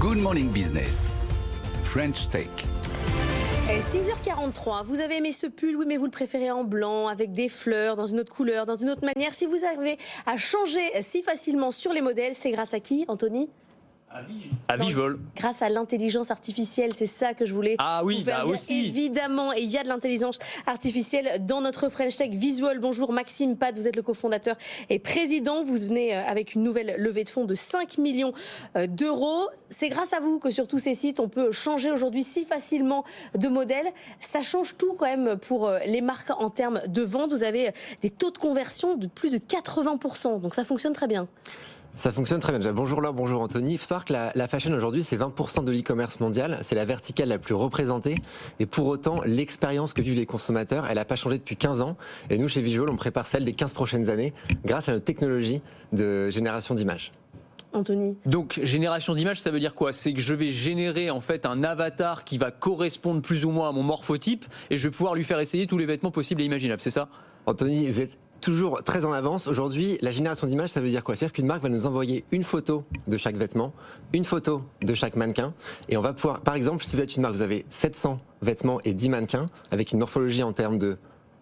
Good Morning Business, French Tech. 6h43, vous avez aimé ce pull, oui mais vous le préférez en blanc, avec des fleurs, dans une autre couleur, dans une autre manière. Si vous arrivez à changer si facilement sur les modèles, c'est grâce à qui, Anthony ? À Visual. Grâce à l'intelligence artificielle, c'est ça que je voulais vous faire dire. Aussi. Évidemment, et il y a de l'intelligence artificielle dans notre French Tech Visual. Bonjour Maxime Pad, vous êtes le cofondateur et président. Vous venez avec une nouvelle levée de fonds de 5 millions d'euros. C'est grâce à vous que sur tous ces sites, on peut changer aujourd'hui si facilement de modèle. Ça change tout quand même pour les marques en termes de vente. Vous avez des taux de conversion de plus de 80%, donc ça fonctionne très bien. Ça fonctionne très bien. Déjà, bonjour Laure, bonjour Anthony. Il faut savoir que la fashion aujourd'hui, c'est 20% de l'e-commerce mondial. C'est la verticale la plus représentée. Et pour autant, l'expérience que vivent les consommateurs, elle n'a pas changé depuis 15 ans. Et nous, chez Visual, on prépare celle des 15 prochaines années grâce à notre technologie de génération d'images. Anthony. Donc génération d'images, ça veut dire quoi? C'est que je vais générer en fait un avatar qui va correspondre plus ou moins à mon morphotype et je vais pouvoir lui faire essayer tous les vêtements possibles et imaginables, c'est ça? Anthony, vous êtes toujours très en avance. Aujourd'hui, la génération d'images, ça veut dire quoi? C'est-à-dire qu'une marque va nous envoyer une photo de chaque vêtement, une photo de chaque mannequin, et on va pouvoir, par exemple, si vous êtes une marque, vous avez 700 vêtements et 10 mannequins, avec une morphologie en termes de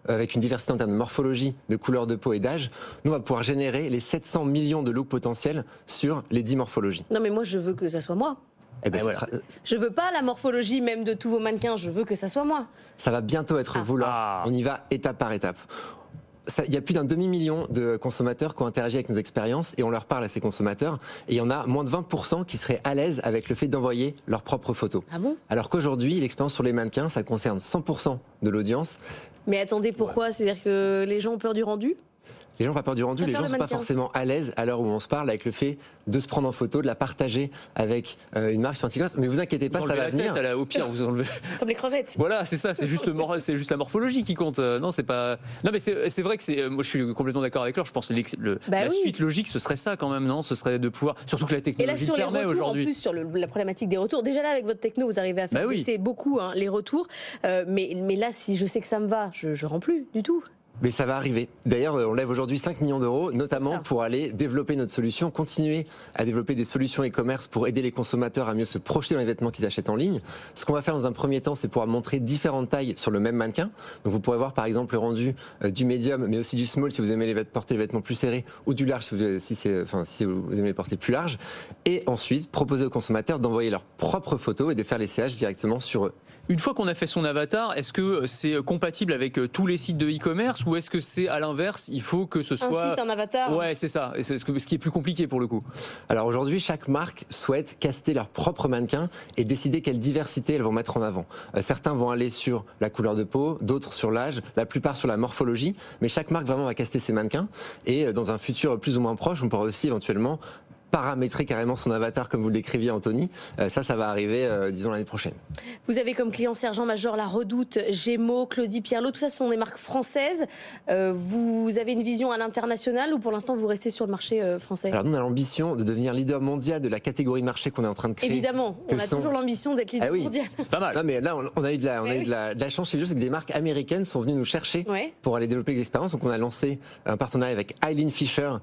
avec une diversité en termes de morphologie, de couleur de peau et d'âge, nous on va pouvoir générer les 700 millions de looks potentiels sur les 10 morphologies. Non mais moi je veux que ça soit moi. Eh ben, voilà. Je veux pas la morphologie même de tous vos mannequins, je veux que ça soit moi. Ça va bientôt être vous là. On y va étape par étape. Il y a plus d'un demi-million de consommateurs qui ont interagi avec nos expériences et on leur parle à ces consommateurs. Et il y en a moins de 20% qui seraient à l'aise avec le fait d'envoyer leurs propres photos. Ah bon? Alors qu'aujourd'hui, l'expérience sur les mannequins, ça concerne 100% de l'audience. Mais attendez, pourquoi? C'est-à-dire que les gens ont peur du rendu? Les gens n'ont pas peur du rendu, les gens ne sont pas forcément à l'aise à l'heure où on se parle avec le fait de se prendre en photo, de la partager avec une marque scientifique. Mais vous inquiétez pas, ça va venir. Au pire, vous enlevez. Comme les crevettes. Voilà, c'est ça, c'est juste la morphologie qui compte. Non, c'est pas. Non, mais c'est vrai que c'est. Moi, je suis complètement d'accord avec Laure. Je pense que la suite logique, ce serait ça quand même, non? Ce serait de pouvoir. Surtout que la technologie le permet aujourd'hui. En plus, sur la problématique des retours. Déjà là, avec votre techno, vous arrivez à faire baisser beaucoup les retours. Mais là, si je sais que ça me va, je rends plus du tout. Mais ça va arriver. D'ailleurs, on lève aujourd'hui 5 millions d'euros, notamment pour aller développer notre solution, continuer à développer des solutions e-commerce pour aider les consommateurs à mieux se projeter dans les vêtements qu'ils achètent en ligne. Ce qu'on va faire dans un premier temps, c'est pouvoir montrer différentes tailles sur le même mannequin. Donc vous pourrez voir par exemple le rendu du médium, mais aussi du small si vous aimez porter les vêtements plus serrés, ou du large si vous aimez les porter plus larges. Et ensuite, proposer aux consommateurs d'envoyer leurs propres photos et de faire l'essayage directement sur eux. Une fois qu'on a fait son avatar, est-ce que c'est compatible avec tous les sites de e-commerce ou est-ce que c'est à l'inverse, il faut que ce soit... Un site, un avatar. Ouais, c'est ça. Ce qui est plus compliqué pour le coup. Alors aujourd'hui, chaque marque souhaite caster leur propre mannequin et décider quelle diversité elles vont mettre en avant. Certains vont aller sur la couleur de peau, d'autres sur l'âge, la plupart sur la morphologie, mais chaque marque vraiment va caster ses mannequins et dans un futur plus ou moins proche, on pourra aussi éventuellement paramétrer carrément son avatar comme vous le décriviez Anthony. Ça va arriver disons l'année prochaine. Vous avez comme client Sergent Major, La Redoute, Gémeaux, Claudie Pierlot, tout ça ce sont des marques françaises. Vous avez une vision à l'international ou pour l'instant vous restez sur le marché français? Alors nous on a l'ambition de devenir leader mondial de la catégorie de marché qu'on est en train de créer. Évidemment, on a toujours l'ambition d'être leader mondial. C'est pas mal. Non mais là on a eu de la chance chez nous, c'est que des marques américaines sont venues nous chercher pour aller développer les expériences. Donc on a lancé un partenariat avec Eileen Fisher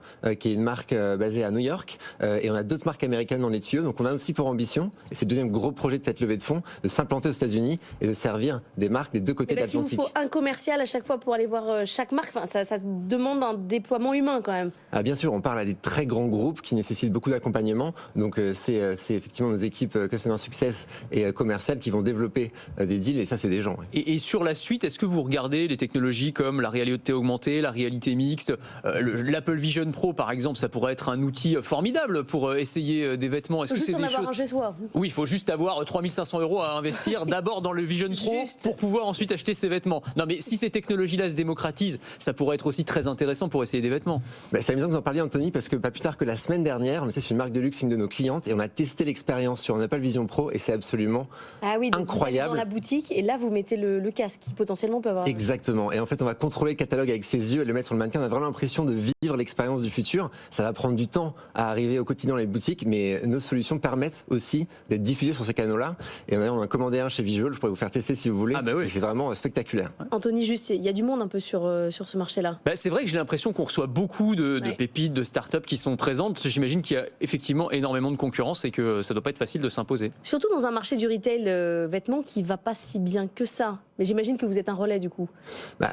qui est une marque basée à New York. Et on a d'autres marques américaines dans les tuyaux, donc on a aussi pour ambition, et c'est le deuxième gros projet de cette levée de fonds, de s'implanter aux États-Unis et de servir des marques des deux côtés de l'Atlantique. Il vous faut un commercial à chaque fois pour aller voir chaque marque, enfin, ça demande un déploiement humain quand même. Ah, bien sûr, on parle à des très grands groupes qui nécessitent beaucoup d'accompagnement, donc c'est effectivement nos équipes Customer Success et commerciales qui vont développer des deals, et ça c'est des gens. Et sur la suite, est-ce que vous regardez les technologies comme la réalité augmentée, la réalité mixte, l'Apple Vision Pro par exemple, ça pourrait être un outil formidable pour essayer des vêtements. Est-ce que c'est des choses... un chez soi. Oui, il faut juste avoir 3 500 € à investir d'abord dans le Vision Pro pour pouvoir ensuite acheter ses vêtements. Non mais si ces technologies-là se démocratisent, ça pourrait être aussi très intéressant pour essayer des vêtements. C'est amusant que vous en parliez Anthony, parce que pas plus tard que la semaine dernière, on était sur une marque de luxe, une de nos clientes, et on a testé l'expérience sur un Apple Vision Pro et c'est absolument incroyable. Vous dans la boutique et là vous mettez le casque qui potentiellement peut avoir... Exactement, et en fait on va contrôler le catalogue avec ses yeux et le mettre sur le mannequin. On a vraiment l'impression de vivre l'expérience du futur. Ça va prendre du temps à arriver est au quotidien dans les boutiques, mais nos solutions permettent aussi d'être diffusées sur ces canaux-là. Et on a commandé un chez Visual, je pourrais vous faire tester si vous voulez. Ah bah oui. C'est vraiment spectaculaire. Anthony, juste, il y a du monde un peu sur ce marché-là. C'est vrai que j'ai l'impression qu'on reçoit beaucoup de pépites, de startups qui sont présentes. J'imagine qu'il y a effectivement énormément de concurrence et que ça ne doit pas être facile de s'imposer. Surtout dans un marché du retail vêtements qui ne va pas si bien que ça. Mais j'imagine que vous êtes un relais du coup.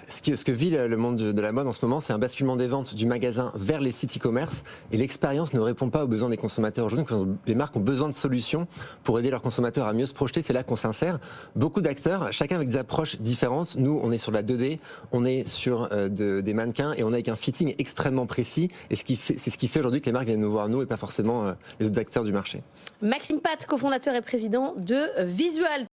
Ce que vit le monde de la mode en ce moment, c'est un basculement des ventes du magasin vers les sites e-commerce. Et l'expérience ne répond pas aux besoins des consommateurs aujourd'hui. Les marques ont besoin de solutions pour aider leurs consommateurs à mieux se projeter. C'est là qu'on s'insère. Beaucoup d'acteurs, chacun avec des approches différentes. Nous, on est sur de la 2D, on est sur des mannequins et on est avec un fitting extrêmement précis. Et c'est ce qui fait aujourd'hui que les marques viennent nous voir, nous, et pas forcément les autres acteurs du marché. Maxime Pat, cofondateur et président de Visual.